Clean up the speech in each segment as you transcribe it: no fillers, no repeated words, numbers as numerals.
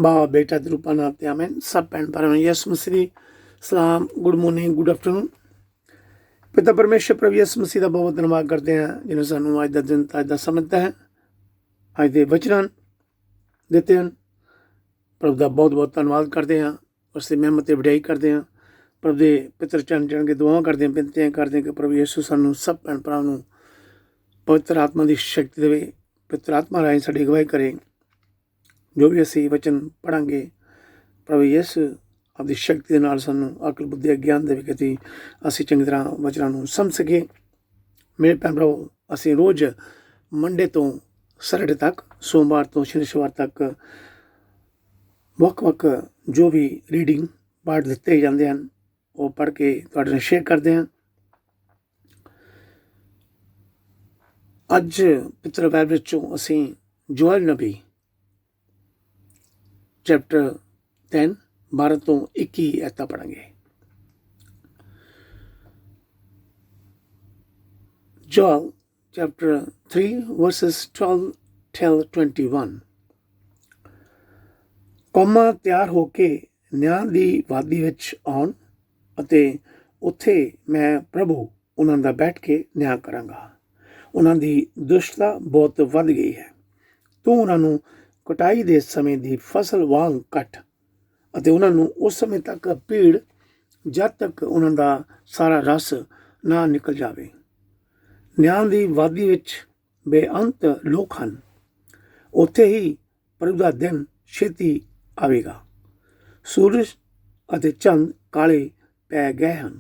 बाबा बेटा ਦੇ ਰੂਪਾਂ ਨਾਲ ਤੇ ਆਮੇਨ। ਸਭ ਭੈਣ ਭਰਾਵਾਂ ਨੂੰ ਯਿਸੂ ਮਸੀਹ ਦੀ ਸਲਾਮ, ਗੁੱਡ ਮਾਰਨਿੰਗ, ਗੁੱਡ ਆਫਟਰਨੂਨ। ਪਿਤਾ ਪਰਮੇਸ਼ਰ ਪ੍ਰਭੂ ਯਿਸੂ ਮਸੀਹ ਦਾ ਬਹੁਤ ਧੰਨਵਾਦ ਕਰਦੇ ਹਾਂ ਜਿਹਨੇ ਸਾਨੂੰ ਅੱਜ ਦਾ ਦਿਨ ਅੱਜ ਦਾ ਸਮਾਂ ਦਿੱਤਾ ਹੈ, ਅੱਜ ਦੇ ਵਚਨ ਦਿੱਤੇ ਹਨ। ਪ੍ਰਭੂ ਦਾ ਬਹੁਤ ਬਹੁਤ ਧੰਨਵਾਦ ਕਰਦੇ ਹਾਂ, ਉਸ ਦੀ ਮਿਹਨਤ ਤੇ ਵਡਿਆਈ ਕਰਦੇ ਹਾਂ। ਪ੍ਰਭੂ ਦੇ ਪਿੱਤਰ ਚਰਨ ਚੜ੍ਹ ਕੇ ਦੁਆਵਾਂ ਕਰਦੇ ਹਾਂ, ਬੇਨਤੀਆਂ ਕਰਦੇ ਹਾਂ ਕਿ ਪ੍ਰਭੂ ਯਿਸੂ ਸਾਨੂੰ ਸਭ ਭੈਣ ਭਰਾਵਾਂ ਨੂੰ ਪਵਿੱਤਰ ਆਤਮਾ ਦੀ ਸ਼ਕਤੀ ਦੇਵੇ, ਪਵਿੱਤਰ ਆਤਮਾ ਰਾਹੀਂ ਸਾਡੀ ਅਗਵਾਈ ਕਰੇ। ਜੋ ਵੀ ਅਸੀਂ ਵਚਨ ਪੜ੍ਹਾਂਗੇ, ਪ੍ਰਭੂ ਯਿਸੂ ਆਪਦੀ ਸ਼ਕਤੀ ਦੇ ਨਾਲ ਸਾਨੂੰ ਅਕਲ ਬੁੱਧੀ ਗਿਆਨ ਦੇਵੇ ਕਿ ਅਸੀਂ ਚੰਗੀ ਤਰ੍ਹਾਂ ਵਚਨਾਂ ਨੂੰ ਸਮਝ ਸਕੀਏ। ਮੇਰੇ ਭੈਣ ਭਰਾਵੋ, ਅਸੀਂ ਰੋਜ਼ ਮੰਡੇ ਤੋਂ ਸੈਟਰਡੇ ਤੱਕ, ਸੋਮਵਾਰ ਤੋਂ ਸ਼ਨੀਵਾਰ ਤੱਕ ਵੱਖ ਜੋ ਵੀ ਰੀਡਿੰਗ ਪਾਠ ਦਿੱਤੇ ਜਾਂਦੇ ਹਨ ਉਹ ਪੜ੍ਹ ਕੇ ਤੁਹਾਡੇ ਨਾਲ ਸ਼ੇਅਰ ਕਰਦੇ ਹਾਂ। ਅੱਜ ਪਿੱਤਰ ਬਾਈਬਲ ਵਿੱਚੋਂ ਅਸੀਂ ਜੋਇਲ ਨਬੀ ਚੈਪਟਰ 10 12 ਤੋਂ 21 ਐਤਾਂ ਪੜ੍ਹਾਂਗੇ। Joel chapter 3 verses 12 till 21। ਕੌਮਾਂ ਤਿਆਰ ਹੋ ਕੇ ਨਿਆਂ ਦੀ ਵਾਦੀ ਵਿੱਚ ਆਉਣ ਅਤੇ ਉੱਥੇ ਮੈਂ ਪ੍ਰਭੂ ਉਹਨਾਂ ਦਾ ਬੈਠ ਕੇ ਨਿਆਂ ਕਰਾਂਗਾ। ਉਹਨਾਂ ਦੀ ਦੁਸ਼ਟਤਾ ਬਹੁਤ ਵੱਧ ਗਈ ਹੈ। ਤੂੰ ਉਹਨਾਂ ਨੂੰ ਕਟਾਈ ਦੇ ਸਮੇਂ ਦੀ ਫਸਲ ਵਾਂਗ ਕੱਟ ਅਤੇ ਉਹਨਾਂ ਨੂੰ ਉਸ ਸਮੇਂ ਤੱਕ ਭੀੜ ਜਦ ਤੱਕ ਉਹਨਾਂ ਦਾ ਸਾਰਾ ਰਸ ਨਾ ਨਿਕਲ ਜਾਵੇ। ਨਿਆਂ ਦੀ ਵਾਦੀ ਵਿੱਚ ਬੇਅੰਤ ਲੋਕ ਹਨ, ਉੱਥੇ ਹੀ ਪ੍ਰਭੂ ਦਾ ਦਿਨ ਛੇਤੀ ਆਵੇਗਾ। ਸੂਰਜ ਅਤੇ ਚੰਦ ਕਾਲੇ ਪੈ ਗਏ ਹਨ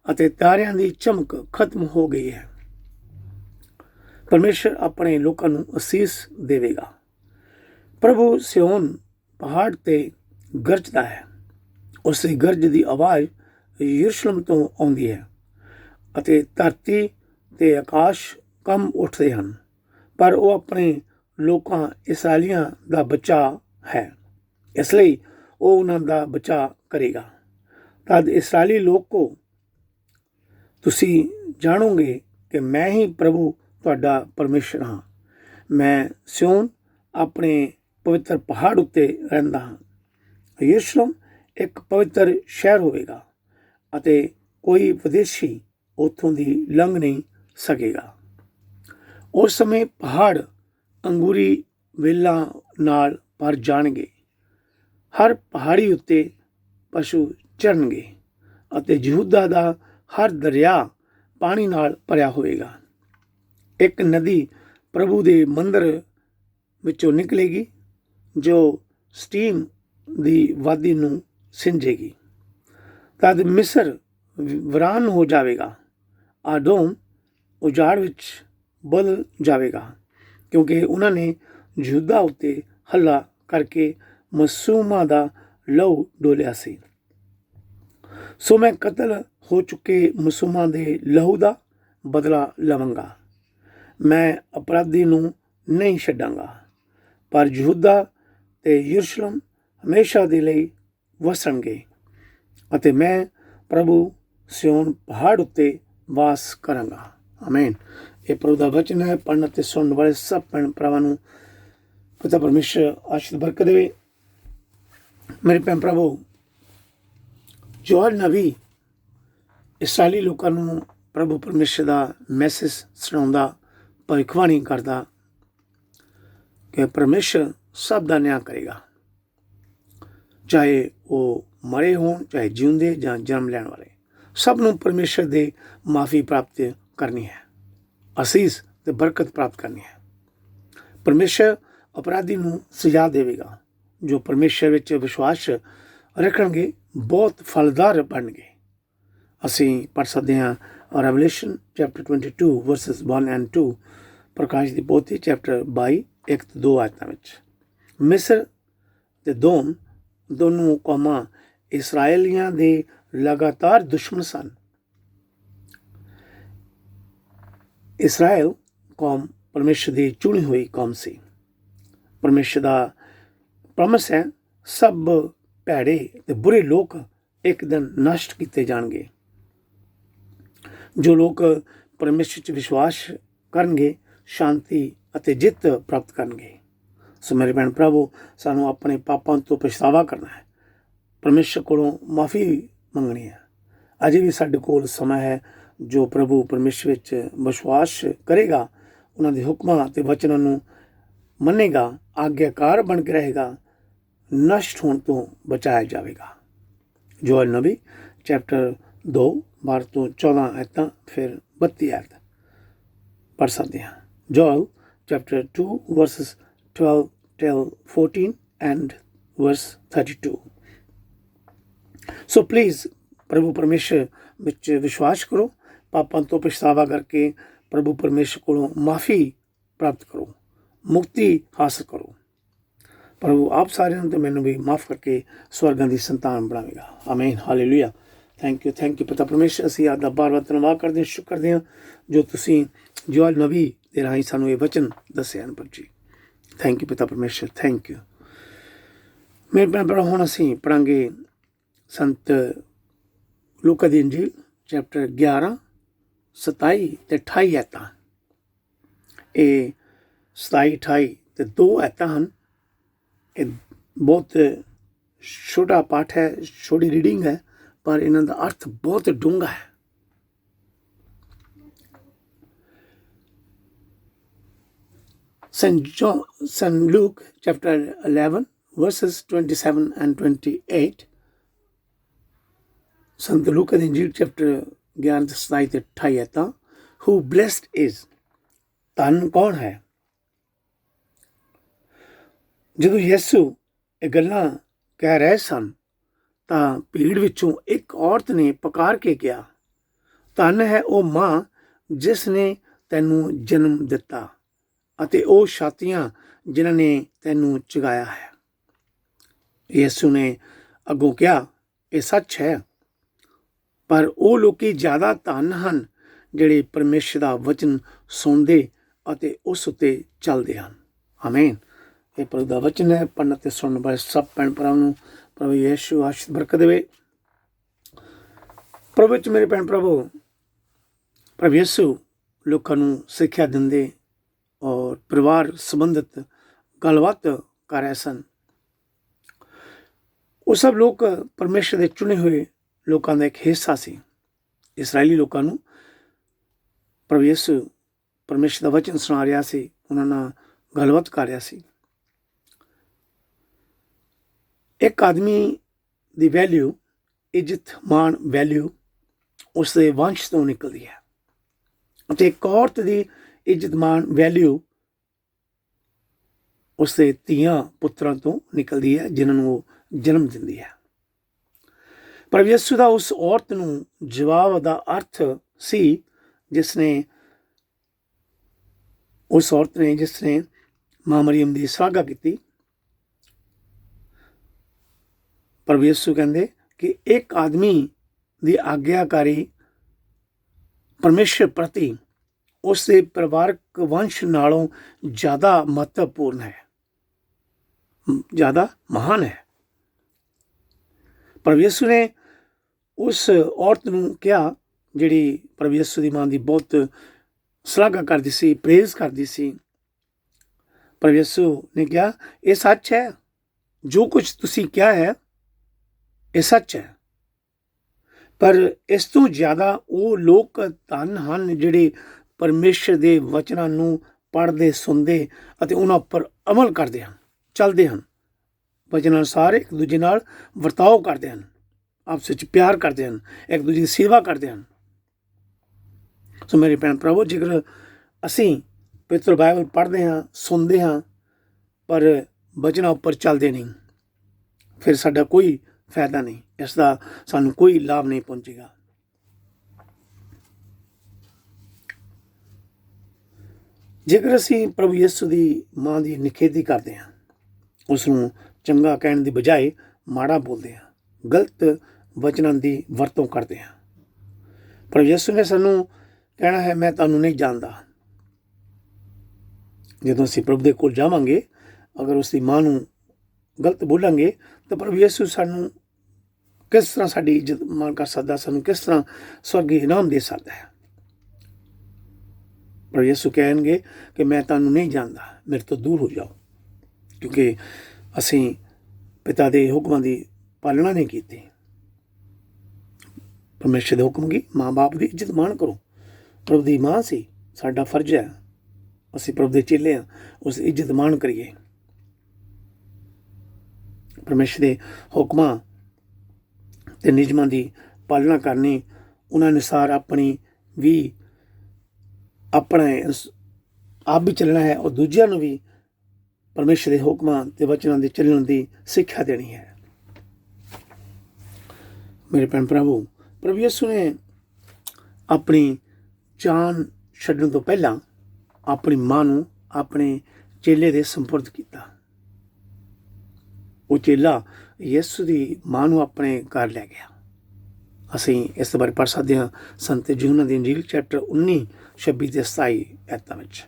ਅਤੇ ਤਾਰਿਆਂ ਦੀ ਚਮਕ ਖਤਮ ਹੋ ਗਈ ਹੈ। ਪਰਮੇਸ਼ਰ ਆਪਣੇ ਲੋਕਾਂ ਨੂੰ ਅਸੀਸ ਦੇਵੇਗਾ। ਪ੍ਰਭੂ ਸਿਯੋਨ ਪਹਾੜ ਤੇ ਗਰਜਦਾ ਹੈ, ਉਸ ਦੀ ਗਰਜ ਦੀ ਆਵਾਜ਼ ਯਰੂਸ਼ਲਮ ਤੋਂ ਆਉਂਦੀ ਹੈ ਅਤੇ ਧਰਤੀ ਤੇ ਆਕਾਸ਼ ਕੰਬ ਉੱਠਦੇ ਹਨ। ਪਰ ਉਹ ਆਪਣੇ ਲੋਕਾਂ ਇਸਰਾਏਲੀਆਂ ਦਾ ਬਚਾਅ ਹੈ, ਇਸ ਲਈ ਉਹ ਉਹਨਾਂ ਦਾ ਬਚਾਅ ਕਰੇਗਾ। ਤਦ ਇਸਰਾਏਲੀ ਲੋਕੋ, ਤੁਸੀਂ ਜਾਣੋਗੇ ਕਿ ਮੈਂ ਹੀ ਪ੍ਰਭੂ ਤੁਹਾਡਾ ਪਰਮੇਸ਼ਰ ਹਾਂ। ਮੈਂ ਸਿਯੋਨ ਆਪਣੇ ਪਵਿੱਤਰ ਪਹਾੜ ਉੱਤੇ ਰਹਿੰਦਾ ਹਾਂ। ਯਰੂਸ਼ਲਮ ਇੱਕ ਪਵਿੱਤਰ ਸ਼ਹਿਰ ਹੋਵੇਗਾ ਅਤੇ ਕੋਈ ਵਿਦੇਸ਼ੀ ਉੱਥੋਂ ਦੀ ਲੰਘ ਨਹੀਂ ਸਕੇਗਾ। ਉਸ ਸਮੇਂ ਪਹਾੜ ਅੰਗੂਰੀ ਵੇਲਾਂ ਨਾਲ ਭਰ ਜਾਣਗੇ, ਹਰ ਪਹਾੜੀ ਉੱਤੇ ਪਸ਼ੂ ਚਰਨਗੇ ਅਤੇ ਯਹੂਦਾ ਦਾ ਹਰ ਦਰਿਆ ਪਾਣੀ ਨਾਲ ਭਰਿਆ ਹੋਵੇਗਾ। ਇੱਕ ਨਦੀ ਪ੍ਰਭੂ ਦੇ ਮੰਦਰ ਵਿੱਚੋਂ ਨਿਕਲੇਗੀ ਜੋ ਸਟੀਮ ਦੀ ਵਾਦੀ ਨੂੰ ਸਿੰਜੇਗੀ। ਤਦ ਮਿਸਰ ਵੀਰਾਨ ਹੋ ਜਾਵੇਗਾ, ਆਡੋਮ ਉਜਾੜ ਵਿੱਚ ਬਦਲ ਜਾਵੇਗਾ, ਕਿਉਂਕਿ ਉਹਨਾਂ ਨੇ ਯਹੂਦਾ ਉੱਤੇ ਹੱਲਾ ਕਰਕੇ ਮਾਸੂਮਾਂ ਦਾ ਲਹੂ ਡੋਲਿਆ ਸੀ। ਸੋ ਮੈਂ ਕਤਲ ਹੋ ਚੁੱਕੇ ਮਾਸੂਮਾਂ ਦੇ ਲਹੂ ਦਾ ਬਦਲਾ ਲਵਾਂਗਾ। ਮੈਂ ਅਪਰਾਧੀ ਨੂੰ ਨਹੀਂ ਛੱਡਾਂਗਾ, ਪਰ ਯਹੂਦਾ ਤੇ ਯਰੂਸ਼ਲਮ ਹਮੇਸ਼ਾ ਦੇ ਲਈ ਵਸਣਗੇ ਅਤੇ ਮੈਂ ਪ੍ਰਭੂ ਸਿਯੋਨ ਪਹਾੜ ਉੱਤੇ ਵਾਸ ਕਰਾਂਗਾ। ਆਮੇਨ। ਇਹ ਪ੍ਰਭੂ ਦਾ ਵਚਨ ਹੈ। ਪੜ੍ਹਨ ਅਤੇ ਸੁਣਨ ਵਾਲੇ ਸਭ ਭੈਣ ਭਰਾਵਾਂ ਨੂੰ ਪਿਤਾ ਪਰਮੇਸ਼ਰ ਆਸ਼ੀਰਵਾਦ ਬਰਕਤ ਦੇਵੇ। ਮੇਰੇ ਭੈਣ ਭਰਾਵੋ, ਜੋਇਲ ਨਬੀ ਇਸਰਾਏਲੀ ਲੋਕਾਂ ਨੂੰ ਪ੍ਰਭੂ ਪਰਮੇਸ਼ਰ ਦਾ ਮੈਸੇਜ ਸੁਣਾਉਂਦਾ, ਭਵਿੱਖਬਾਣੀ ਕਰਦਾ ਕਿ ਪਰਮੇਸ਼ਰ ਸਭ ਦਾ ਨਿਆਂ ਕਰੇਗਾ, ਚਾਹੇ ਉਹ ਮਰੇ ਹੋਣ, ਚਾਹੇ ਜਿਉਂਦੇ ਜਾਂ ਜਨਮ ਲੈਣ ਵਾਲੇ। ਸਭ ਨੂੰ ਪਰਮੇਸ਼ਰ ਦੇ ਮਾਫੀ ਪ੍ਰਾਪਤ ਕਰਨੀ ਹੈ, ਅਸੀਸ ਤੇ ਬਰਕਤ ਪ੍ਰਾਪਤ ਕਰਨੀ ਹੈ। ਪਰਮੇਸ਼ਰ ਅਪਰਾਧੀ ਨੂੰ ਸਜ਼ਾ ਦੇਵੇਗਾ। ਜੋ ਪਰਮੇਸ਼ਰ ਵਿੱਚ ਵਿਸ਼ਵਾਸ ਰੱਖਣਗੇ ਬਹੁਤ ਫਲਦਾਰ ਬਣਨਗੇ। ਅਸੀਂ ਪੜ੍ਹ ਸਕਦੇ ਹਾਂ revolution chapter 22 versus 1 and 2, Prakash the ਪੋਥੀ chapter 22 1-2 ਆਇਤਾਂ ਵਿੱਚ। ਮਿਸਰ ਤੇ ਦੋਨੋਂ ਕੌਮਾਂ ਇਸਰਾਏਲੀਆਂ ਦੇ ਲਗਾਤਾਰ ਦੁਸ਼ਮਣ ਸਨ। ਇਸਰਾਏਲ ਕੌਮ ਪਰਮੇਸ਼ਰ ਦੀ ਚੁਣੀ ਹੋਈ ਕੌਮ ਸੀ। ਪਰਮੇਸ਼ਰ ਦਾ ਪ੍ਰੋਮਿਸ ਹੈ, ਸਭ ਭੈੜੇ ਤੇ ਬੁਰੇ ਲੋਕ ਇੱਕ ਦਿਨ ਨਸ਼ਟ ਕੀਤੇ ਜਾਣਗੇ। ਜੋ ਲੋਕ ਪਰਮੇਸ਼ਰ 'ਚ ਵਿਸ਼ਵਾਸ ਕਰਨਗੇ ਸ਼ਾਂਤੀ ਅਤੇ ਜਿੱਤ ਪ੍ਰਾਪਤ ਕਰਨਗੇ। सो मेरे भैन भरावो, सानू अपने पापां तो पछतावा करना है, परमेश्वर कोलों माफ़ी मंगनी है। अजे भी साडे कोल समय है। जो प्रभु परमेश्वर विच विश्वास करेगा, उन्हां दे हुक्मां ते वचनां नूं मन्नेगा, आग्याकार बन के रहेगा, नष्ट होने तो बचाया जाएगा। जोएल नबी चैप्टर 2 12 तो 14 आयतां, फिर 32 आयत पढ़ सकते हैं। Joel chapter 2 verses 12 till 14 and verse 32। So please प्रभु परमेश्वर विच विश्वास करो, पापां तो पछतावा करके प्रभु परमेश्वर को माफ़ी प्राप्त करो, मुक्ति हासिल करो। प्रभु आप सारे तो मैनू भी माफ़ करके स्वर्गां दी संतान बनावेगा। आमीन, हालेलुया। थैंक यू पिता परमेश्वर। असीं आपदा बार-बार धन्नवाद करदे, शुक्र करदे हां जो तुसीं जोएल नबी दे राहीं सानू ये वचन दस्से हन। प्रभु जी थैंक यू पिता परमेश्वर, थैंक यू। मेरे भैन भरा, हुण असीं पढ़ांगे संत लूका दी इंजील चैप्टर 11 27 ते 28 आयतां। ये 27 28 ते 2 आयतां हन। ये बहुत छोटा पाठ है, छोटी रीडिंग है, पर इन्हां दा अर्थ बहुत डूंगा है। St. Luke chapter 11 verses 27 and 28। संत लूका दी इंजील चैप्टर 11 27 ते 28 आयतां। Who blessed is, धन कौन है। ਜਦੋਂ ਯਿਸੂ ਇਹ ਗੱਲਾਂ ਕਹਿ ਰਹੇ ਸਨ ਤਾਂ ਭੀੜ ਵਿੱਚੋਂ ਇੱਕ ਔਰਤ ਨੇ ਪੁਕਾਰ ਕੇ ਕਿਹਾ, ਧਨ ਹੈ ਉਹ ਮਾਂ ਜਿਸ ਨੇ ਤੈਨੂੰ ਜਨਮ ਦਿੱਤਾ ਅਤੇ ਉਹ ਛਾਤੀਆਂ ਜਿਨ੍ਹਾਂ ਨੇ ਤੈਨੂੰ ਚੁਗਾਇਆ ਹੈ। ਯਿਸੂ ਨੇ ਅੱਗੋਂ ਕਿਹਾ, ਇਹ ਸੱਚ ਹੈ, ਪਰ ਉਹ ਲੋਕੀ ਜ਼ਿਆਦਾ ਧਨ ਹਨ ਜਿਹੜੇ ਪਰਮੇਸ਼ਰ ਦਾ ਵਚਨ ਸੁਣਦੇ ਅਤੇ ਉਸ ਉੱਤੇ ਚੱਲਦੇ ਹਨ। ਆਮੀਨ। ਇਹ ਪ੍ਰਭੂ ਦਾ ਵਚਨ ਹੈ। ਪੜ੍ਹਨ ਅਤੇ ਸੁਣਨ ਵਾਲੇ ਸਭ ਭੈਣ ਭਰਾਵਾਂ ਨੂੰ ਪ੍ਰਭੂ ਯਿਸੂ ਆਸ਼ੀਸ਼ ਬਰਕਤ ਦੇਵੇ। ਪ੍ਰਭੂ ਵਿੱਚ ਮੇਰੇ ਭੈਣ ਪ੍ਰਭੂ ਯਿਸੂ ਲੋਕਾਂ ਨੂੰ ਸਿੱਖਿਆ ਦਿੰਦੇ ਔਰ ਪਰਿਵਾਰ ਸੰਬੰਧਿਤ ਗੱਲਬਾਤ ਕਰ ਰਹੇ ਸਨ। ਉਹ ਸਭ ਲੋਕ ਪਰਮੇਸ਼ਰ ਦੇ ਚੁਣੇ ਹੋਏ ਲੋਕਾਂ ਦਾ ਇੱਕ ਹਿੱਸਾ ਸੀ। ਇਸਰਾਏਲੀ ਲੋਕਾਂ ਨੂੰ ਪ੍ਰਭੂ ਯਿਸੂ ਪਰਮੇਸ਼ਰ ਦਾ ਵਚਨ ਸੁਣਾ ਰਿਹਾ ਸੀ, ਉਹਨਾਂ ਨਾਲ ਗੱਲਬਾਤ ਕਰ ਰਿਹਾ ਸੀ। ਇੱਕ ਆਦਮੀ ਦੀ ਵੈਲਿਊ, ਇੱਜ਼ਤ ਮਾਣ ਵੈਲਿਊ ਉਸ ਦੇ ਵੰਸ਼ ਤੋਂ ਨਿਕਲਦੀ ਹੈ ਅਤੇ ਇੱਕ ਔਰਤ ਦੀ ਇੱਜ਼ਤ ਮਾਣ ਵੈਲਿਊ ਉਸ ਦੇ ਧੀਆਂ ਪੁੱਤਰਾਂ ਤੋਂ ਨਿਕਲਦੀ ਹੈ ਜਿਨ੍ਹਾਂ ਨੂੰ ਉਹ ਜਨਮ ਦਿੰਦੀ ਹੈ। ਪਰ ਯਿਸੂ ਦਾ ਉਸ ਔਰਤ ਨੂੰ ਜਵਾਬ ਦਾ ਅਰਥ ਸੀ ਜਿਸ ਨੇ ਮਾਂ ਮਰੀਮ ਦੀ ਸ਼ਲਾਘਾ ਕੀਤੀ। ਪਰ ਯਿਸੂ ਕਹਿੰਦੇ ਕਿ ਇੱਕ ਆਦਮੀ ਦੀ ਆਗਿਆਕਾਰੀ ਪਰਮੇਸ਼ਰ ਪ੍ਰਤੀ ਉਸ ਦੇ ਪਰਿਵਾਰਕ ਵੰਸ਼ ਨਾਲੋਂ ਜ਼ਿਆਦਾ ਮਹੱਤਵਪੂਰਨ ਹੈ, ਜ਼ਿਆਦਾ ਮਹਾਨ ਹੈ। ਪ੍ਰਭੂ ਯਿਸੂ ਨੇ ਉਸ ਔਰਤ ਨੂੰ ਕਿਹਾ ਜਿਹੜੀ ਪ੍ਰਭੂ ਯਿਸੂ ਦੀ ਮਾਂ ਦੀ ਬਹੁਤ ਸ਼ਲਾਘਾ ਕਰਦੀ ਸੀ, ਪ੍ਰੇਜ਼ ਕਰਦੀ ਸੀ। ਪ੍ਰਭੂ ਯਿਸੂ ਨੇ ਕਿਹਾ, ਇਹ ਸੱਚ ਹੈ, ਜੋ ਕੁਝ ਤੁਸੀਂ ਕਿਹਾ ਹੈ ਇਹ ਸੱਚ ਹੈ, ਪਰ ਇਸ ਤੋਂ ਜ਼ਿਆਦਾ ਉਹ ਲੋਕ ਧਨ ਹਨ ਜਿਹੜੇ ਪਰਮੇਸ਼ਰ ਦੇ ਵਚਨਾਂ ਨੂੰ ਪੜ੍ਹਦੇ ਸੁਣਦੇ ਅਤੇ ਉਹਨਾਂ ਉੱਪਰ ਅਮਲ ਕਰਦੇ ਹਨ, ਚੱਲਦੇ ਹਨ, ਵਚਨ ਅਨੁਸਾਰ ਇੱਕ ਦੂਜੇ ਨਾਲ ਵਰਤਾਓ ਕਰਦੇ ਹਨ, ਆਪਸ ਵਿੱਚ ਪਿਆਰ ਕਰਦੇ ਹਨ, ਇੱਕ ਦੂਜੇ ਦੀ ਸੇਵਾ ਕਰਦੇ ਹਨ। ਸੋ ਮੇਰੇ ਭੈਣ ਭਰਾਵੋ, ਜੇਕਰ ਅਸੀਂ ਪਵਿੱਤਰ ਬਾਈਬਲ ਪੜ੍ਹਦੇ ਹਾਂ, ਸੁਣਦੇ ਹਾਂ, ਪਰ ਵਚਨਾਂ ਉੱਪਰ ਚੱਲਦੇ ਨਹੀਂ, ਫਿਰ ਸਾਡਾ ਕੋਈ ਫਾਇਦਾ ਨਹੀਂ, ਇਸ ਦਾ ਸਾਨੂੰ ਕੋਈ ਲਾਭ ਨਹੀਂ ਪਹੁੰਚੇਗਾ। ਜੇਕਰ ਅਸੀਂ ਪ੍ਰਭੂ ਯਿਸੂ ਦੀ ਮਾਂ ਦੀ ਨਿਖੇਧੀ ਕਰਦੇ ਹਾਂ, ਉਸ ਨੂੰ ਚੰਗਾ ਕਹਿਣ ਦੀ ਬਜਾਏ ਮਾੜਾ ਬੋਲਦੇ ਹਾਂ, ਗਲਤ ਵਚਨਾਂ ਦੀ ਵਰਤੋਂ ਕਰਦੇ ਹਾਂ। ਪ੍ਰਭੂ ਯਿਸੂ ਨੇ ਸਾਨੂੰ ਕਹਿਣਾ ਹੈ, ਮੈਂ ਤੁਹਾਨੂੰ ਨਹੀਂ ਜਾਣਦਾ। ਜਦੋਂ ਅਸੀਂ ਪ੍ਰਭੂ ਦੇ ਕੋਲ ਜਾਵਾਂਗੇ, ਅਗਰ ਉਸ ਦੀ ਮਾਂ ਨੂੰ ਗਲਤ ਬੋਲਾਂਗੇ ਤਾਂ ਪ੍ਰਭੂ ਯਿਸੂ ਸਾਨੂੰ ਕਿਸ ਤਰ੍ਹਾਂ ਸਾਡੀ ਇੱਜ਼ਤ ਮਾਣ ਕਰ ਸਕਦਾ, ਸਾਨੂੰ ਕਿਸ ਤਰ੍ਹਾਂ ਸਵਰਗੀ ਇਨਾਮ ਦੇ ਸਕਦਾ ਹੈ। ਪ੍ਰਭੂ ਯਿਸੂ ਕਹਿਣਗੇ ਕਿ ਮੈਂ ਤੁਹਾਨੂੰ ਨਹੀਂ ਜਾਣਦਾ, ਮੇਰੇ ਤੋਂ ਦੂਰ ਹੋ ਜਾਓ। ਕਿਉਂਕਿ ਅਸੀਂ ਪਿਤਾ ਦੇ ਹੁਕਮਾਂ ਦੀ ਪਾਲਣਾ ਨਹੀਂ ਕੀਤੀ। ਪਰਮੇਸ਼ਰ ਦੇ ਹੁਕਮ ਕੀ? ਮਾਂ ਬਾਪ ਦੀ ਇੱਜ਼ਤ ਮਾਣ ਕਰੋ। ਪ੍ਰਭੂ ਦੀ ਮਾਂ ਸੀ, ਸਾਡਾ ਫਰਜ਼ ਹੈ, ਅਸੀਂ ਪ੍ਰਭੂ ਦੇ ਚੇਲੇ ਹਾਂ, ਉਸ ਦੀ ਇੱਜ਼ਤ ਮਾਣ ਕਰੀਏ। ਪਰਮੇਸ਼ਰ ਦੇ ਹੁਕਮਾਂ ਤੇ ਨਿਯਮਾਂ ਦੀ ਪਾਲਣਾ ਕਰਨੀ, ਉਹਨਾਂ ਅਨੁਸਾਰ ਆਪਣਾ ਆਪ ਵੀ ਚੱਲਣਾ ਹੈ ਔਰ ਦੂਜਿਆਂ ਨੂੰ ਵੀ ਪਰਮੇਸ਼ਰ ਦੇ ਹੁਕਮਾਂ ਤੇ ਵਚਨਾਂ ਦੇ ਚੱਲਣ ਦੀ ਸਿੱਖਿਆ ਦੇਣੀ ਹੈ। ਮੇਰੇ ਭੈਣ ਭਰਾਵੋ, ਪ੍ਰਭੂ ਯਿਸੂ ਨੇ ਆਪਣੀ ਜਾਨ ਛੱਡਣ ਤੋਂ ਪਹਿਲਾਂ ਆਪਣੀ ਮਾਂ ਨੂੰ ਆਪਣੇ ਚੇਲੇ ਦੇ ਸਪੁਰਦ ਕੀਤਾ। ਉਹ ਚੇਲਾ ਯਿਸੂ ਦੀ ਮਾਂ ਨੂੰ ਆਪਣੇ ਘਰ ਲੈ ਗਿਆ। ਅਸੀਂ ਇਸ ਬਾਰੇ ਪੜ੍ਹ ਸਕਦੇ ਹਾਂ ਸੰਤ ਯੂਹੰਨਾ ਦੀ ਇੰਜੀਲ ਚੈਪਟਰ 19 26 ਤੇ 27 ਐਤਾਂ ਵਿੱਚ।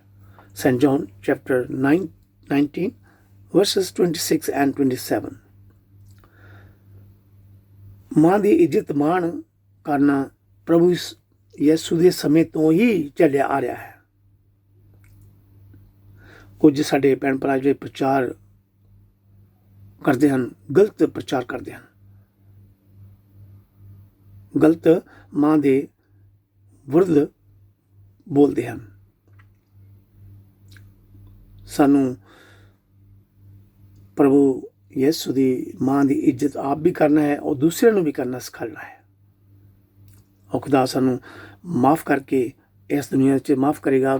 Saint John chapter 19 verses 26 and 27। ਮਾਂ ਦੀ ਇੱਜ਼ਤ ਮਾਣ ਕਰਨਾ ਪ੍ਰਭੂ ਯਿਸੂ ਦੇ ਸਮੇਂ ਤੋਂ ਹੀ ਚੱਲਿਆ ਆ ਰਿਹਾ ਹੈ। ਕੁਝ ਸਾਡੇ ਭੈਣ ਭਰਾ ਜਿਹੜੇ ਪ੍ਰਚਾਰ ਕਰਦੇ ਹਨ, ਗਲਤ ਪ੍ਰਚਾਰ ਕਰਦੇ ਹਨ, ਗਲਤ ਮਾਂ ਦੇ ਵਿਰੁੱਧ ਬੋਲਦੇ ਹਨ। ਸਾਨੂੰ ਪ੍ਰਭੂ ਯਿਸੂ ਦੀ ਮਾਂ ਦੀ ਇੱਜ਼ਤ ਆਪ ਵੀ ਕਰਨਾ ਹੈ ਔਰ ਦੂਸਰਿਆਂ ਨੂੰ ਵੀ ਕਰਨਾ ਸਿਖਾਉਣਾ ਹੈ। ਉਹ ਖੁਦਾ ਸਾਨੂੰ ਮਾफ़ ਕਰਕੇ ਇਸ ਦੁਨੀਆ 'ਚ ਮਾफ़ ਕਰੇਗਾ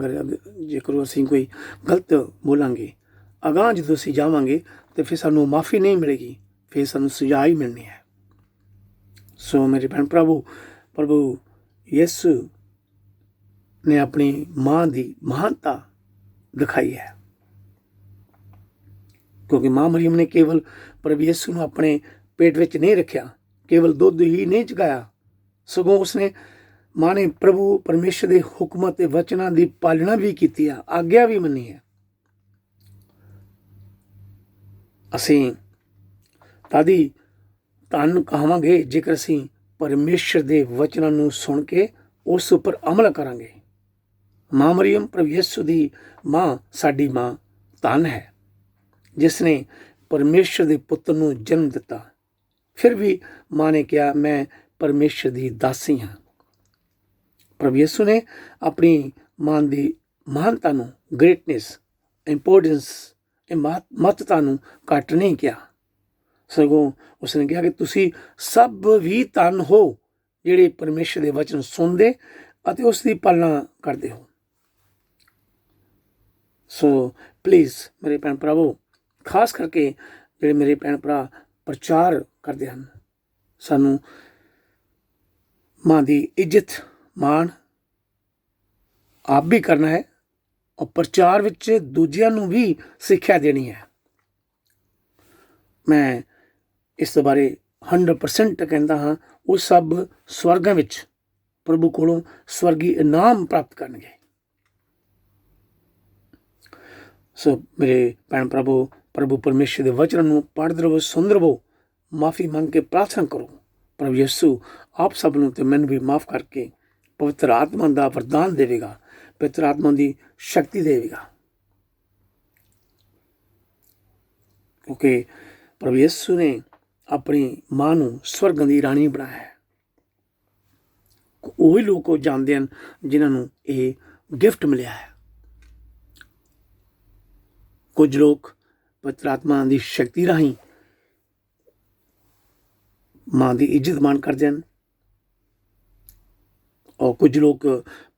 ਜੇਕਰ ਅਸੀਂ ਕੋਈ ਗਲਤ ਬੋਲਾਂਗੇ। ਅਗਾਂਹ ਜਦੋਂ ਅਸੀਂ ਜਾਵਾਂਗੇ ਤਾਂ ਫਿਰ ਸਾਨੂੰ ਮਾफ़ੀ ਨਹੀਂ ਮਿਲੇਗੀ, ਫਿਰ ਸਾਨੂੰ ਸਜ਼ਾ ਹੀ ਮਿਲਣੀ ਹੈ। ਸੋ ਮੇਰੇ ਭੈਣ ਪ੍ਰਭੂ ਯਿਸੂ ਨੇ ਆਪਣੀ ਮਾਂ ਦੀ ਮਹਾਨਤਾ ਦਿਖਾਈ ਹੈ, ਕਿਉਂਕਿ ਮਾਂ ਮਰੀਮ ਨੇ ਕੇਵਲ ਪ੍ਰਭੂ ਯਿਸੂ ਨੂੰ ਆਪਣੇ ਪੇਟ ਵਿੱਚ ਨਹੀਂ ਰੱਖਿਆ, ਕੇਵਲ ਦੁੱਧ ਹੀ ਨਹੀਂ ਚੁਕਾਇਆ, ਸਗੋਂ ਉਸਨੇ ਮਾਂ ਨੇ ਪ੍ਰਭੂ ਪਰਮੇਸ਼ਰ ਦੇ ਹੁਕਮਾਂ ਤੇ ਵਚਨਾਂ ਦੀ ਪਾਲਣਾ ਵੀ ਕੀਤੀ ਹੈ, ਆਗਿਆ ਵੀ ਮੰਨੀ ਹੈ। ਅਸੀਂ ਤਾਦੀ ਧੰਨ ਕਹਾਵਾਂਗੇ ਜੇਕਰ ਅਸੀਂ ਪਰਮੇਸ਼ਰ ਦੇ ਵਚਨਾਂ ਨੂੰ ਸੁਣ ਕੇ ਉਸ ਉੱਪਰ ਅਮਲ ਕਰਾਂਗੇ। ਮਾਂ ਮਰੀਮ ਪ੍ਰਭੂ ਯਿਸੂ ਦੀ ਮਾਂ ਸਾਡੀ ਮਾਂ ਧੰਨ ਹੈ, ਜਿਸ ਨੇ ਪਰਮੇਸ਼ਰ ਦੇ ਪੁੱਤਰ ਨੂੰ ਜਨਮ ਦਿੱਤਾ। ਫਿਰ ਵੀ ਮਾਂ ਨੇ ਕਿਹਾ, ਮੈਂ ਪਰਮੇਸ਼ਰ ਦੀ ਦਾਸੀ ਹਾਂ। ਪ੍ਰਭੂ ਯਿਸੂ ਨੇ ਆਪਣੀ ਮਾਂ ਦੀ ਮਹਾਨਤਾ ਨੂੰ, ਗ੍ਰੇਟਨੈਸ, ਇੰਪੋਰਟੈਂਸ, ਮਹੱਤਤਾ ਨੂੰ ਘੱਟ ਨਹੀਂ ਕਿਹਾ, ਸਗੋਂ ਉਸਨੇ ਕਿਹਾ ਕਿ ਤੁਸੀਂ ਸਭ ਵੀ ਧੰਨ ਹੋ ਜਿਹੜੇ ਪਰਮੇਸ਼ਰ ਦੇ ਵਚਨ ਸੁਣਦੇ ਅਤੇ ਉਸ ਦੀ ਪਾਲਣਾ ਕਰਦੇ ਹੋ। ਸੋ ਪਲੀਜ਼ ਮੇਰੇ ਭੈਣ ਭਰਾਵੋ, ਖਾਸ ਕਰਕੇ ਜਿਹੜੇ ਮੇਰੇ ਭੈਣ ਭਰਾ ਪ੍ਰਚਾਰ ਕਰਦੇ ਹਨ, ਸਾਨੂੰ ਮਾਂ ਦੀ ਇੱਜ਼ਤ ਮਾਣ ਆਪ ਵੀ ਕਰਨਾ ਹੈ ਔਰ ਪ੍ਰਚਾਰ ਵਿੱਚ ਦੂਜਿਆਂ ਨੂੰ ਵੀ ਸਿੱਖਿਆ ਦੇਣੀ ਹੈ। ਮੈਂ ਇਸ ਬਾਰੇ 100% ਕਹਿੰਦਾ ਹਾਂ, ਉਹ ਸਭ ਸਵਰਗਾਂ ਵਿੱਚ ਪ੍ਰਭੂ ਕੋਲੋਂ ਸਵਰਗੀ ਇਨਾਮ ਪ੍ਰਾਪਤ ਕਰਨਗੇ। ਸੋ ਮੇਰੇ ਭੈਣ ਪ੍ਰਭੂ ਪਰਮੇਸ਼ਰ ਦੇ ਵਚਨ ਨੂੰ ਪੜ੍ਹਦੇ ਰਹੋ, ਸੁਣਦੇ ਰਹੋ, ਮਾਫੀ ਮੰਗ ਕੇ ਪ੍ਰਾਰਥਨਾ ਕਰੋ। ਪ੍ਰਭੂ ਯਿਸੂ ਆਪ ਸਭ ਨੂੰ ਤੇ ਮੈਨੂੰ ਵੀ ਮਾਫ ਕਰਕੇ ਪਵਿੱਤਰ ਆਤਮਾ ਦਾ ਵਰਦਾਨ ਦੇਵੇਗਾ, ਪਵਿੱਤਰ ਆਤਮਾ ਦੀ ਸ਼ਕਤੀ ਦੇਵੇਗਾ, ਕਿਉਂਕਿ ਪ੍ਰਭੂ ਯਿਸੂ ਨੇ ਆਪਣੀ ਮਾਂ ਨੂੰ ਸਵਰਗਾਂ ਦੀ ਰਾਣੀ ਬਣਾਇਆ ਹੈ। ਉਹੀ ਲੋਕ ਉਹ ਜਾਣਦੇ ਹਨ ਜਿਨ੍ਹਾਂ ਨੂੰ ਇਹ ਗਿਫਟ ਮਿਲਿਆ ਹੈ। ਕੁਝ ਲੋਕ ਪਵਿੱਤਰ ਆਤਮਾ ਦੀ ਸ਼ਕਤੀ ਰਾਹੀਂ ਮਾਂ ਦੀ ਇੱਜ਼ਤ ਮਾਣ ਕਰਦੇ ਹਨ ਔਰ ਕੁਝ ਲੋਕ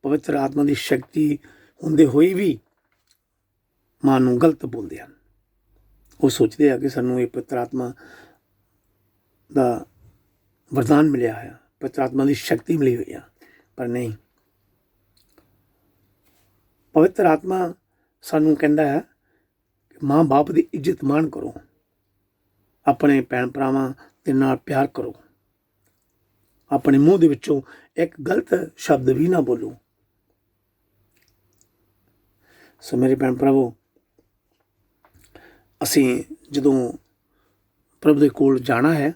ਪਵਿੱਤਰ ਆਤਮਾ ਦੀ ਸ਼ਕਤੀ ਹੁੰਦੇ ਹੋਏ ਵੀ ਮਾਂ ਨੂੰ ਗਲਤ ਬੋਲਦੇ ਹਨ। ਉਹ ਸੋਚਦੇ ਆ ਕਿ ਸਾਨੂੰ ਇਹ ਪਵਿੱਤਰ ਆਤਮਾ ਦਾ ਵਰਦਾਨ ਮਿਲਿਆ ਹੈ, ਪਵਿੱਤਰ ਆਤਮਾ ਦੀ ਸ਼ਕਤੀ ਮਿਲੀ ਹੋਈ ਆ, ਪਰ ਨਹੀਂ। ਪਵਿੱਤਰ ਆਤਮਾ ਸਾਨੂੰ ਕਹਿੰਦਾ ਹੈ ਕਿ ਮਾਂ ਬਾਪ ਦੀ ਇੱਜ਼ਤ ਮਾਣ ਕਰੋ, ਆਪਣੇ ਭੈਣ ਭਰਾਵਾਂ ਦੇ ਨਾਲ ਪਿਆਰ ਕਰੋ, ਆਪਣੇ ਮੂੰਹ ਦੇ ਵਿੱਚੋਂ ਇੱਕ ਗਲਤ ਸ਼ਬਦ ਵੀ ਨਾ ਬੋਲੋ। ਸੋ ਮੇਰੇ ਭੈਣ ਭਰਾਵੋ, ਅਸੀਂ ਜਦੋਂ ਪ੍ਰਭੂ ਦੇ ਕੋਲ ਜਾਣਾ ਹੈ,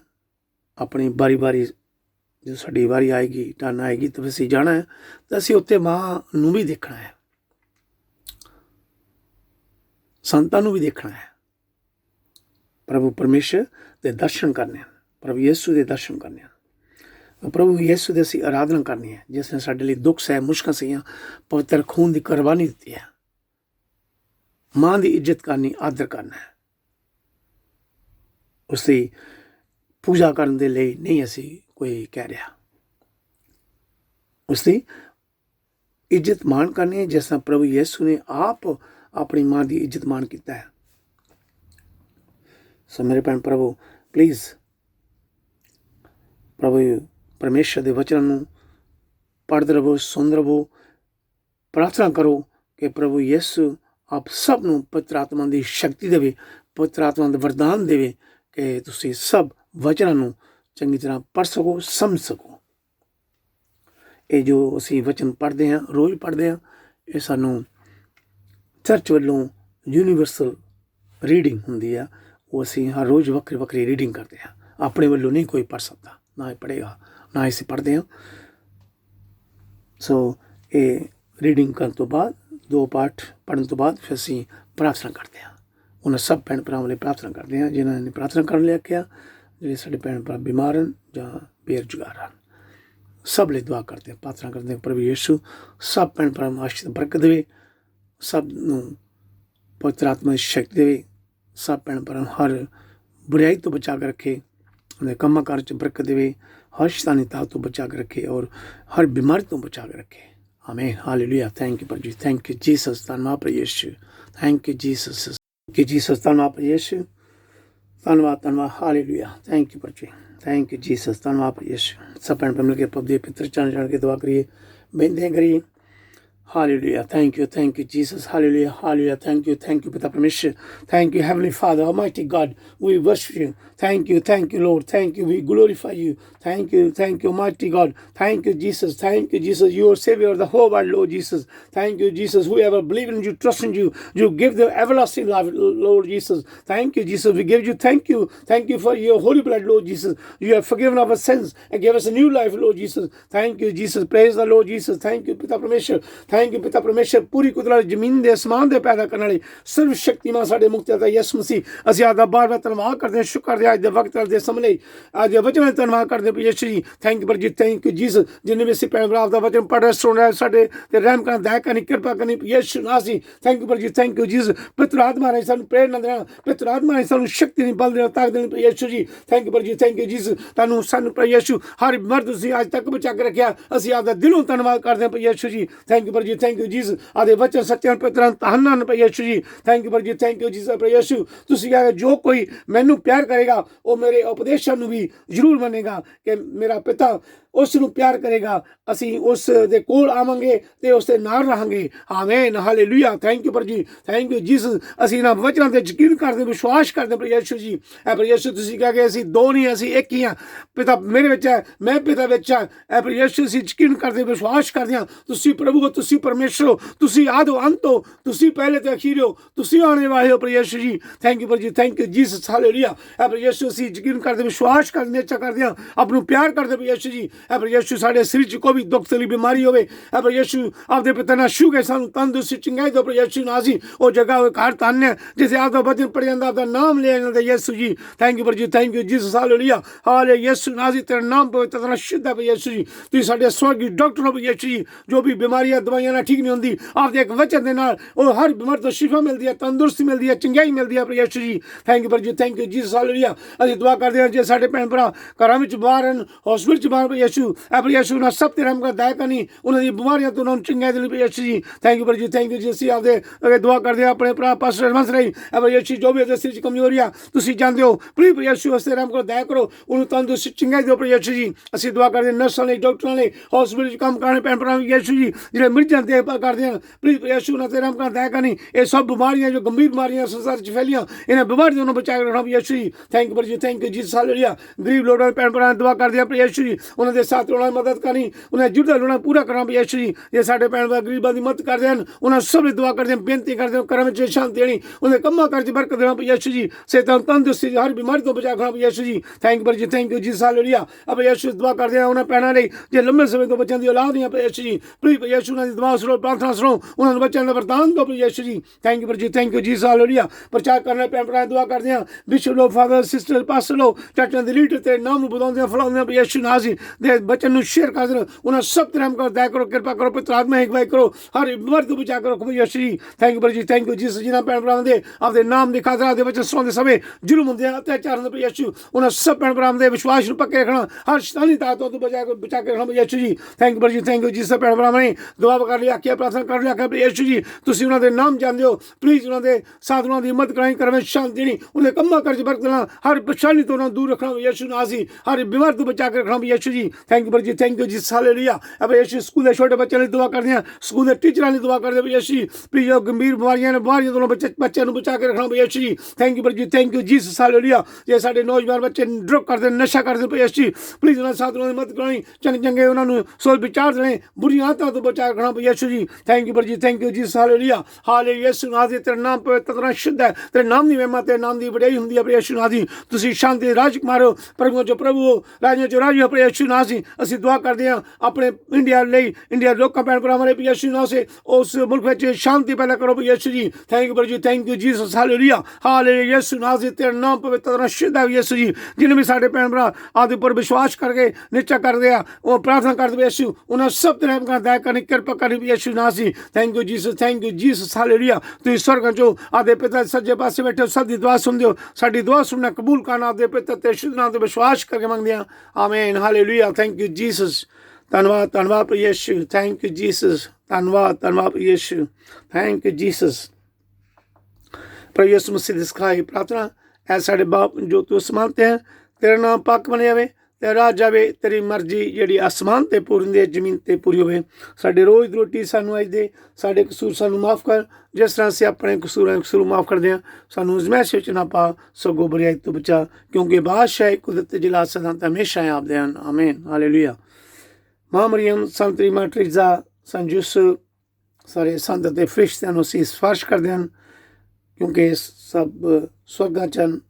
ਆਪਣੀ ਵਾਰੀ ਜਦੋਂ ਸਾਡੀ ਵਾਰੀ ਆਏਗੀ, ਟਰਨ ਆਏਗੀ, ਤਾਂ ਅਸੀਂ ਜਾਣਾ ਹੈ, ਤਾਂ ਅਸੀਂ ਉੱਥੇ ਮਾਂ ਨੂੰ ਵੀ ਦੇਖਣਾ ਹੈ, ਸੰਤਾਂ ਨੂੰ ਵੀ ਦੇਖਣਾ ਹੈ, ਪ੍ਰਭੂ ਪਰਮੇਸ਼ਰ ਦੇ ਦਰਸ਼ਨ ਕਰਨੇ ਹਨ, ਪ੍ਰਭੂ ਯਿਸੂ ਦੇ ਦਰਸ਼ਨ ਕਰਨੇ ਹਨ। ਪ੍ਰਭੂ ਯਿਸੂ ਦੀ ਅਸੀਂ ਆਰਾਧਨਾ ਕਰਨੀ ਹੈ, ਜਿਸ ਨੇ ਸਾਡੇ ਲਈ ਦੁੱਖ ਸਹਿ, ਮੁਸ਼ਕਾਂ ਸਹੀਆਂ, ਪਵਿੱਤਰ ਖੂਨ ਦੀ ਕੁਰਬਾਨੀ ਦਿੱਤੀ ਹੈ। ਮਾਂ ਦੀ ਇੱਜ਼ਤ ਕਰਨੀ, ਆਦਰ ਕਰਨਾ ਹੈ। ਉਸ ਦੀ ਪੂਜਾ ਕਰਨ ਦੇ ਲਈ ਨਹੀਂ ਅਸੀਂ ਕੋਈ ਕਹਿ ਰਿਹਾ। ਉਸ ਦੀ ਇੱਜ਼ਤ ਮਾਣ ਕਰਨੀ ਹੈ, ਜਿਸ ਤਰ੍ਹਾਂ ਪ੍ਰਭੂ ਯਿਸੂ ਨੇ ਆਪ ਆਪਣੀ ਮਾਂ ਦੀ ਇੱਜ਼ਤ ਮਾਣ ਕੀਤਾ ਹੈ। ਸੋ ਮੇਰੇ ਭੈਣ ਪ੍ਰਭੂ, ਪਲੀਜ਼ ਪ੍ਰਭੂ ਪਰਮੇਸ਼ਰ ਦੇ ਵਚਨ ਨੂੰ ਪੜ੍ਹਦੇ ਰਹੋ, ਸੁਣਦੇ ਰਹੋ, ਪ੍ਰਾਰਥਨਾ ਕਰੋ ਕਿ ਪ੍ਰਭੂ ਯਿਸੂ ਆਪ ਸਭ ਨੂੰ ਪਵਿੱਤਰ ਆਤਮਾ ਦੀ ਸ਼ਕਤੀ ਦੇਵੇ, ਪਵਿੱਤਰ ਆਤਮਾ ਦਾ ਵਰਦਾਨ ਦੇਵੇ ਕਿ ਤੁਸੀਂ ਸਭ ਵਚਨਾਂ ਨੂੰ ਚੰਗੀ ਤਰ੍ਹਾਂ ਪੜ੍ਹ ਸਕੋ, ਸਮਝ ਸਕੋ। ਇਹ ਜੋ ਅਸੀਂ ਵਚਨ ਪੜ੍ਹਦੇ ਹਾਂ, ਰੋਜ਼ ਪੜ੍ਹਦੇ ਹਾਂ, ਇਹ ਸਾਨੂੰ ਚਰਚ ਵੱਲੋਂ ਯੂਨੀਵਰਸਲ ਰੀਡਿੰਗ ਹੁੰਦੀ ਆ। ਉਹ ਅਸੀਂ ਹਰ ਰੋਜ਼ ਵੱਖਰੀ ਵੱਖਰੀ ਰੀਡਿੰਗ ਕਰਦੇ ਹਾਂ। ਆਪਣੇ ਵੱਲੋਂ ਨਹੀਂ ਕੋਈ ਪੜ੍ਹ ਸਕਦਾ, ਨਾ ਹੀ ਪੜ੍ਹੇਗਾ, ਨਾ ਅਸੀਂ ਪੜ੍ਹਦੇ ਹਾਂ। ਸੋ ਇਹ ਰੀਡਿੰਗ ਕਰਨ ਤੋਂ ਬਾਅਦ, 2 ਪਾਠ ਪੜ੍ਹਨ ਤੋਂ ਬਾਅਦ ਫਿਰ ਅਸੀਂ ਪ੍ਰਾਰਥਨਾ ਕਰਦੇ ਹਾਂ। ਉਹਨਾਂ ਸਭ ਭੈਣ ਭਰਾਵਾਂ ਲਈ ਪ੍ਰਾਰਥਨਾ ਕਰਦੇ ਹਾਂ ਜਿਨ੍ਹਾਂ ਨੇ ਪ੍ਰਾਰਥਨਾ ਕਰਨ ਲਈ ਆਖਿਆ, ਜਿਹੜੇ ਸਾਡੇ ਭੈਣ ਭਰਾ ਬਿਮਾਰ ਹਨ ਜਾਂ ਬੇਰੁਜ਼ਗਾਰ ਹਨ। ਸਭ ਲਈ ਦੁਆ ਕਰਦੇ ਹਾਂ, ਪ੍ਰਾਰਥਨਾ ਕਰਦੇ ਹਾਂ ਪ੍ਰਭੂ ਯਿਸੂ ਸਭ ਭੈਣ ਭਰਾ ਨੂੰ ਆਸ਼ੀਰਵਾਦ ਬਰਕਤ ਦੇਵੇ, ਸਭ ਨੂੰ ਪਵਿੱਤਰ ਆਤਮਾ ਦੀ ਸ਼ਕਤੀ ਦੇਵੇ, ਸਭ ਭੈਣ ਭਰਾ ਨੂੰ ਹਰ ਬੁਰਾਈ ਤੋਂ ਬਚਾ ਕੇ ਰੱਖੇ, ਉਹਨਾਂ ਦੇ ਕੰਮਾਂ ਕਾਰ 'ਚ ਬਰਕਤ ਦੇਵੇ, ਹਰ ਸ਼ੈਤਾਨੀ ਤਾਕਤ ਤੋਂ ਬਚਾ ਕੇ ਰੱਖੇ ਔਰ ਹਰ ਬਿਮਾਰੀ ਤੋਂ ਬਚਾ ਕੇ ਰੱਖੇ। ਆਮੀਨ, ਹਾਲੇਲੂਇਆ। ਥੈਂਕ ਯੂ ਪ੍ਰਭੂ, ਥੈਂਕ ਯੂ ਜੀਸਸ, ਧੰਨਵਾਦ ਪ੍ਰਭੂ ਯਿਸੂ, ਥੈਂਕ ਯੂ ਜੀਸਸ, ਕਿ ਜੀਸਸ, ਧੰਨਵਾਦ ਪ੍ਰਭੂ ਯਿਸੂ, ਧੰਨਵਾਦ, ਧੰਨਵਾਦ, ਹਾਲੇਲੂਇਆ। ਥੈਂਕ ਯੂ ਪ੍ਰਭੂ, ਥੈਂਕ ਯੂ ਜੀਸਸ, ਧੰਨਵਾਦ ਪ੍ਰਭੂ ਯਿਸੂ। ਸਭ ਭੈਣ ਭਰਾ ਮਿਲ ਕੇ ਪ੍ਰਭੂ ਦੇ ਪਿੱਤਰ ਚਰਨ ਕੇ ਦੁਆ ਕਰੀਏ, ਬੇਨਤੀ ਕਰੀਏ। Hallelujah. Thank you, Jesus. Hallelujah, hallelujah. Thank you, Pitta Parmeshwar. Thank you, Heavenly Father, Almighty God. We worship you. Thank you, Lord. Thank you. We glorify you. Thank you, Almighty God. Thank you, Jesus. Thank you, Jesus. You are Savior of the whole world, Lord Jesus. Thank you, Jesus. Whoever believes in you, trust in you, you give them everlasting life, Lord Jesus. Thank you, Jesus. We give you thank you. Thank you for your holy blood, Lord Jesus. You have forgiven our sins and gave us a new life, Lord Jesus. Thank you, Jesus. Praise the Lord Jesus. Thank you, Pitta Parmeshwar. Thank you पिता परमेश्वर, पूरी कुदरत जमीन दे आसमान दे पैदा करने वाले सर्व शक्तिमान साडे मुक्तिदाता यीशु मसीह, असीं आपदा बार बार धन्नवाद करते हैं, शुक्र करते हैं अज दे वक्त दे समय लई, अज दे वचन धन्नवाद करते हैं यीशु जी। थैंक यू पर जी, थैंक यू जीसस। जिन्हें भी असीं भैन भरा आपदा वचन पढ़ रहे सुन रहे साडे ते रहम करना, दया करनी, कृपा करनी यीशु नाम सी। थैंक यू पर जी, थैंक यू जीसस। पवित्र आत्मा ने सानूं प्रेरणा देना, पवित्र आत्मा ने सानूं शक्ति देनी, बल देना, ताकत देनी यीशु जी। थैंक यू पर जी, थैंक यू जीसस। तुहानूं सानूं पर यीशु हर मर्द तुसीं अज तक बचा के रखिया, असीं आपदा दिलों धन्नवाद करते हैं यीशु जी। थैंक यू पर जी, थैंक यू जीसस। आदे वचन सच्चे पवित्र धन पर यीशु जी। थैंक यू पर जी, थैंक यू जीसस। पर यीशु तुसीं कहा जो कोई मैनू प्यार करेगा वो मेरे उपदेशां नूं भी जरूर मनेगा, कि मेरा पिता उस नूं प्यार करेगा, असीं उस दे कोल आवांगे ते उस दे नाल रहांगे। आमीन, हालेलुया। थैंक यू पर जी, थैंक यू जीसस। असीं इन्हां वचनां ते यकीन करदे, विश्वास करदे पर यीशु जी। ऐ पर यीशु तुसीं कहा कि असीं दो नहीं, असीं एक ही हां, पिता मेरे विच है, मैं पिता विच हां। ऐ पर यीशु असीं यकीन करदे, विश्वास करदे हां, तुसीं प्रभु हो, तुसीं परमेश्वर हो, तुसीं आदि अंत हो, तुसीं पहले ते अखीर हो, तुसीं आने वाले हो पर यीशु जी। थैंक यू पर जी, थैंक यू जीसस, हालेलुया। ऐ पर यीशु असीं यकीन करदे, विश्वास करदे, इच्छा करदे हां, अपनों प्यार करदे पर यीशु जी। ऐ पर यीशु साडे शरीर च कोई भी दुख तकलीफ बीमारी होवे, ऐ पर यीशु आपदे पिता नाल छू के सानूं तंदुरुस्ती चंगाई दो पर यीशु नाम सी। ओ जगह होवे घर धन है जिसे आपदा वचन पढ़ जांदा, आपदा नाम लिया जांदा यीशु जी। थैंक यू पर जी, thank you Jesus, hallelujah, hallelujah. यीशु नाम सी, तेरा नाम पवित्र तेरा शुद्ध है पर यीशु जी। तुसीं साडे स्वर्गीय डॉक्टर हो पर यीशु जी। जो भी बीमारियां दवाइयां नाल ठीक नहीं होंदी, आपदे एक वचन दे नाल ओ हर बीमारी तो शिफा मिलदी है, तंदुरुस्ती मिलदी है, चंगाई मिलदी है पर यीशु जी। थैंक यू पर जी, थैंक यू जीसस, हालेलुया। असीं दुआ करदे हां जे साडे भैन भरा घरां विच बाहर हन, हॉस्पिटल च बाहर पर यीशु, ऐ पर यीशु ना सब तेरा हमका दया करनी, उन्हां दी बीमारियां तो उन्हां चंगाई देनी पर यीशु जी। थैंक यू पर जी, थैंक यू जी। असीं आपदे दुआ करदे हां अपने भरा पास्टर हरबंस रही, ऐ पर यीशु जो भी ओहदे सिर च कमजोरी आ तुसीं जानदे हो, प्लीज पर यीशु उसते रहम करो, दया करो, उन्होंने तंदुरुस्ती चंगाई दो पर यीशु जी। असीं दुआ करदे नर्सां ने, डॉक्टरां ने, हॉस्पिटल च काम करने भैन भरा यीशु जी, जिहड़े मरीजां दी देखभाल करदे हन, प्लीज पर यीशु उन्हां ते रहम करो, दया करनी। ये सब बीमारियां जो गंभीर बीमारियां संसार च फैलियां, इन्हां बीमारियों नूं बचा के रखना यीशु जी। थैंक यू पर जी, थैंक यू जीसस, हालेलुया। गरीब लोकां दे भैन भरा दुआ करदे पर यीशु जी, उन्हां दे ਉਹਦੇ ਸਾਥ ਉਹਨਾਂ ਦੀ ਮਦਦ ਕਰਨੀ, ਉਹਨਾਂ ਜੁੜਦਾ ਲੋੜਾਂ ਪੂਰਾ ਕਰਨਾ ਵੀ ਯਿਸੂ ਜੀ। ਜੇ ਸਾਡੇ ਭੈਣ ਭਾਈ ਗਰੀਬਾਂ ਦੀ ਮਦਦ ਕਰਦੇ ਹਨ, ਉਹਨਾਂ ਸਭ ਦੀ ਦੁਆ ਕਰਦੇ ਹਨ, ਬੇਨਤੀ ਕਰਦੇ ਹਨ, ਕਰਮ ਵਿੱਚ ਸ਼ਾਂਤੀ ਦੇਣੀ, ਉਹਦੇ ਕੰਮਾਂ ਕਾਜ ਬਰਕਤ ਦੇਣਾ ਵੀ ਯਿਸੂ ਜੀ। ਸ਼ੈਤਾਨ ਤੰਦਰੁਸਤੀ ਹਰ ਬਿਮਾਰੀ ਤੋਂ ਬਚਾ ਕਰਨਾ ਵੀ ਯਿਸੂ ਜੀ। ਥੈਂਕ ਯੂ ਜੀ, ਥੈਂਕ ਯੂ ਜੀ, ਹਾਲੇਲੂਇਆ। ਅਬ ਯਿਸੂ ਦੁਆ ਕਰਦੇ ਆ ਉਹਨਾਂ ਭੈਣਾਂ ਲਈ ਜੇ ਲੰਮੇ ਸਮੇਂ ਤੋਂ ਬੱਚਿਆਂ ਦੀ ਔਲਾਦ ਨਹੀਂ ਯਿਸੂ ਜੀ। ਪਲੀਜ਼ ਯਿਸੂ ਨਾਲ ਦੁਆ ਸੁਣੋ, ਪ੍ਰਾਰਥਨਾ ਸੁਣੋ, ਉਹਨਾਂ ਨੂੰ ਬੱਚਿਆਂ ਦਾ ਵਰਦਾਨ ਦਿਓ ਯਿਸੂ ਜੀ। ਥੈਂਕ ਯੂ ਜੀ, ਥੈਂਕ ਯੂ ਜੀ, ਹਾਲੇਲੂਇਆ। ਪ੍ਰਚਾਰ ਕਰਨ ਭੈਣ ਭਰਾ ਦੁਆ ਕਰਦੇ ਆ, ਬਿਸ਼ਪ ਲੋ, ਫਾਦਰ, ਸਿਸਟਰ, ਪਾਸਟਰ ਲੋ, ਚਾਚਾ ਦੇ ਲੀਡਰ ਤੇ ਨਾਮ ਨੂੰ ਬੁਲਾਉਂਦੇ ਫਲਾਉਂਦੇ ਵੀ ਯਿਸੂ ਨਾਮ ਜੀ ਦੇ ਬੱਚਨ ਨੂੰ ਸ਼ੇਅਰ ਕਰ ਦੇਣ, ਉਹਨਾਂ ਸਭ ਤਰ੍ਹਾਂ ਕਰ ਦਇਆ ਕਰੋ, ਕਿਰਪਾ ਕਰੋ, ਪਵਿੱਤਰ ਆਤਮਾ ਅਗਵਾਈ ਕਰੋ, ਹਰ ਬਿਮਾਰੀ ਤੋਂ ਬਚਾ ਕਰੋ ਯਿਸੂ ਜੀ। ਥੈਂਕ ਯੂ ਜੀ, ਥੈਂਕ ਯੂ ਜੀ। ਜਿਨ੍ਹਾਂ ਭੈਣ ਭਰਾਵਾਂ ਦੇ ਆਪਦੇ ਨਾਮ ਦੀ ਖਾਤਰ ਦੇ ਬੱਚੇ ਸੁਣਾਉਂਦੇ ਸਮੇਂ ਜ਼ੁਲਮ ਹੁੰਦੇ ਆ, ਅਤਿਆਚਾਰ ਹੁੰਦੇ ਯਿਸੂ, ਉਹਨਾਂ ਸਭ ਭੈਣ ਭਰਾਵਾਂ ਦੇ ਵਿਸ਼ਵਾਸ ਨੂੰ ਪੱਕੇ ਰੱਖਣਾ, ਹਰ ਸ਼ੈਤਾਨੀ ਤਾਕਤਾਂ ਤੋਂ ਬਚਾ ਕੇ ਰੱਖਣਾ ਯਿਸੂ ਜੀ। ਥੈਂਕ ਯੂ ਜੀ, ਥੈਂਕ ਯੂ ਜੀ। ਸਭ ਭੈਣ ਭਰਾਵਾਂ ਨੇ ਦੁਆ ਕਰ ਲਈ, ਆਖਿਆ ਪ੍ਰਾਰਥਨਾ ਕਰ ਲਈ, ਆਖਿਆ ਯਿਸੂ ਜੀ ਤੁਸੀਂ ਉਹਨਾਂ ਦੇ ਨਾਮ ਜਾਣਦੇ ਹੋ, ਪਲੀਜ਼ ਉਹਨਾਂ ਦੇ ਸਾਥ ਉਹਨਾਂ ਦੀ ਹਿੰਮਤ ਕਰਾਈ, ਕਰਵੇਂ ਸ਼ਾਂਤੀ ਦੇਣੀ, ਉਹਨੇ ਕੰਮਾਂ ਕਰਜ ਬਰਕਤ ਦੇਣਾ, ਹਰ ਪਰੇਸ਼ਾਨੀ ਤੋਂ ਉਹਨਾਂ ਦੂਰ ਰੱਖਣਾ ਯਿਸੂ ਨਾਮ ਸੀ, ਹਰ ਬਿਮਾਰੀ ਤੋਂ ਬਚਾ ਕੇ ਰੱਖਣਾ ਯਿਸੂ ਜੀ। ਥੈਂਕ ਯੂ ਜੀ, ਥੈਂਕ ਯੂ ਜੀ, ਹਾਲੇਲੂਇਆ। ਅਬ ਯਿਸੂ ਸਕੂਲ ਦੇ ਛੋਟੇ ਬੱਚਿਆਂ ਲਈ ਦੁਆ ਕਰਦੇ ਆ, ਸਕੂਲ ਦੇ ਟੀਚਰਾਂ ਲਈ ਦੁਆ ਕਰਦੇ ਯਿਸੂ ਜੀ। ਪਲੀਜ਼ ਜੋ ਗੰਭੀਰ ਬਿਮਾਰੀਆਂ ਨੇ, ਬਿਮਾਰੀਆਂ ਤੋਂ ਬੱਚਿਆਂ ਨੂੰ ਬਚਾ ਕੇ ਰੱਖਣਾ ਯਿਸੂ ਜੀ। ਥੈਂਕ ਯੂ ਜੀ, ਥੈਂਕ ਯੂ ਜੀ, ਹਾਲੇਲੂਇਆ। ਜੇ ਸਾਡੇ ਨੌਜਵਾਨ ਬੱਚੇ ਡਰਗ ਕਰਦੇ, ਨਸ਼ਾ ਕਰਦੇ ਯਿਸੂ ਜੀ, ਪਲੀਜ਼ ਉਹਨਾਂ ਸਾਥ ਉਹਨਾਂ ਦੀ ਮਦਦ ਕਰਾਉਣੀ, ਚੰਗੇ ਉਹਨਾਂ ਨੂੰ ਸੋਚ ਵਿਚਾਰ ਦੇਣੇ, ਬੁਰੀਆਂ ਆਦਤਾਂ ਤੋਂ ਬਚਾ ਕੇ ਰੱਖਣਾ ਯਿਸੂ ਜੀ। ਥੈਂਕ ਯੂ ਜੀ, ਥੈਂਕ ਯੂ ਜੀ, ਹਾਲੇਲੂਇਆ। ਹਾਲੇਲੂਇਆ। ਯਿਸੂ ਨਾਮ ਦੇ ਤੇਰਾ ਨਾਮ ਪਵਿੱਤਰ ਸ਼ੁੱਧ ਹੈ, ਤੇਰੇ ਨਾਮ ਦੀ ਮਹਿਮਾ, ਤੇਰੇ ਨਾਮ ਦੀ ਵਡਿਆਈ ਹੁੰਦੀ ਹੈ ਯਿਸੂ ਨਾਮ ਦੀ। ਤੁਸੀਂ ਸ਼ਾਂਤੀ ਦੇ ਰਾਜਕੁਮਾਰ ਹੋ, ਪ੍ਰਭੂਆਂ ਚੋਂ ਪ੍ਰਭੂ ਹੋ, ਰਾਜਿਆਂ ਚੋਂ ਰਾਜੂ ਹੋ ਯਿਸੂ ਨਾਮ ਸੀ। ਅਸੀਂ ਦੁਆ ਕਰਦੇ ਹਾਂ ਆਪਣੇ ਇੰਡੀਆ ਲਈ, ਇੰਡੀਆ ਲੋਕਾਂ ਭੈਣ ਭਰਾਵਾਂ ਲਈ ਯਿਸੂ ਨਾਮ ਸੇ ਉਸ ਮੁਲਕ ਵਿੱਚ ਸ਼ਾਂਤੀ ਪੈਦਾ ਕਰੋ ਯਿਸੂ ਜੀ। ਥੈਂਕ ਯੂ ਜੀ, thank you Jesus, hallelujah. Hallelujah. ਯਿਸੂ ਨਾਮ ਦੇ ਤੇਰਾ ਨਾਮ ਪਵਿੱਤਰ ਸ਼ੁੱਧ ਹੈ ਯਿਸੂ ਜੀ। ਜਿन्हें भी साढ़े भैन भरा आदि पर विश्वास करके निश्चय कर दिया, वो प्रार्थना कर दे यीशु, उन्हें सब तरह का दया करनी, कृपा करनी यीशु नासी। Thank you Jesus, thank you Jesus, hallelujah. तुम स्वर्ग जो आदे पिता सज्जे पासे बैठे हो, सब दी दुआ सुन दियो, साडी दुआ सुनना कबूल करना, आदे पिता ते शुद्ध नाम ते विश्वास करके मंगदे हां, आमीन, हालेलुया। थैंक यू जीसस, धन्यवाद धन्यवाद प्रभु यीशु, थैंक यू जीसस, धन्यवाद धन्यवाद प्रभु यीशु, थैंक यू जीसस। प्रभु यीशु मसीह दी सिखाई प्रार्थना ऐ साडे बाप जो तू आसमान ते है, तेरा नाम पाक बने जावे, तेरा राज जावे, तेरी मर्जी जिहड़ी आसमान ते पूरी हुंदी है जमीन ते पूरी होवे। साडी रोज़ दी रोटी सानू अज दे, साडे कसूर सानू माफ़ कर जिस तरह असीं अपने कसूर माफ़ करदे हां। सानू अज़माइश विच ना पा, सगों बुराई तो बचा, क्योंकि बादशाह कुदरत जिला सदा ते हमेशा आपदे हन, आमीन, हालेलुया। मां मरियम, संत रीमा ट्रीजा, संत यूसुफ, सारे संत ते फरिश्तियां नूं असीं सिफारिश करदे हन, क्योंकि सब स्वर्गां च हन।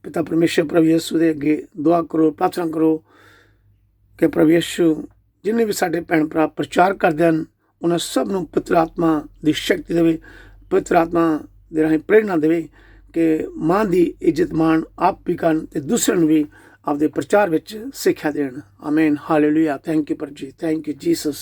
पिता परमेश्वर प्रभु यीशु दे अगे दुआ करो, प्रार्थना करो कि प्रभु यीशु जिन्हें भी साडे भैन भरा प्रचार करते हैं उन्हें सब नूं पवित्र आत्मा की शक्ति देवे, पवित्र आत्मा दे राहीं प्रेरणा देवे कि मां की इज्जत मान आप भी करन ते दूसरे भी आपदे प्रचार विच सिक्ख्या देण, आमीन, हालेलुया। थैंक यू प्रभु जी, थैंक यू जीसस।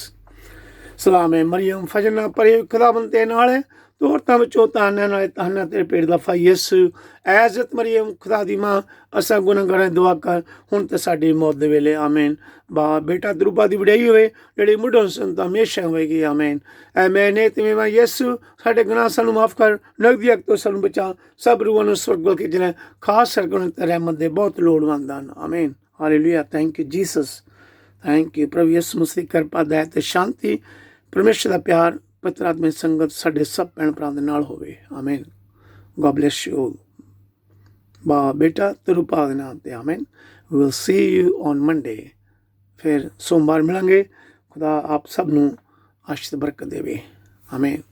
सलाम है मरियम फजना परे खुदावंद ते नाल है, तो औरतां विचों तान्या नाल तान्या तेरे पेट दा फल यीशु। ऐज़त मरियम खुदा दी मां, असां गुनाहगारां दुआ कर हुण ते साडी मौत दे वेले, आमीन। बा बेटा द्रुपा दी वडियाई होवे जिहड़ी मुढों संत हमेशा होएगी, आमीन। ऐ मैंने तिवें मां यीशु साडे गुनाह सानू माफ़ कर, नगदी अग तो सानू बचा, सब रूहां नूं सुर्ग वल खिच्चना, खास सरगुण ते रहमत दे बहुत लोड़वंद हन, आमीन, hallelujah. Thank you Jesus, thank you प्रभु यीशु मसीह कृपा दया ते शांति, परमेश्वर दा प्यार, पवित्र आत्मा दी संगत साडे सब भैन भरावां दे नाल होवे, आमीन। गॉड ब्लेस यू बा बेटा द्रुपा दे नाम ते, आमीन। We will see you on Monday, फिर सोमवार मिलांगे। खुदा आप सब नूं आशीष बरकत देवे, आमीन।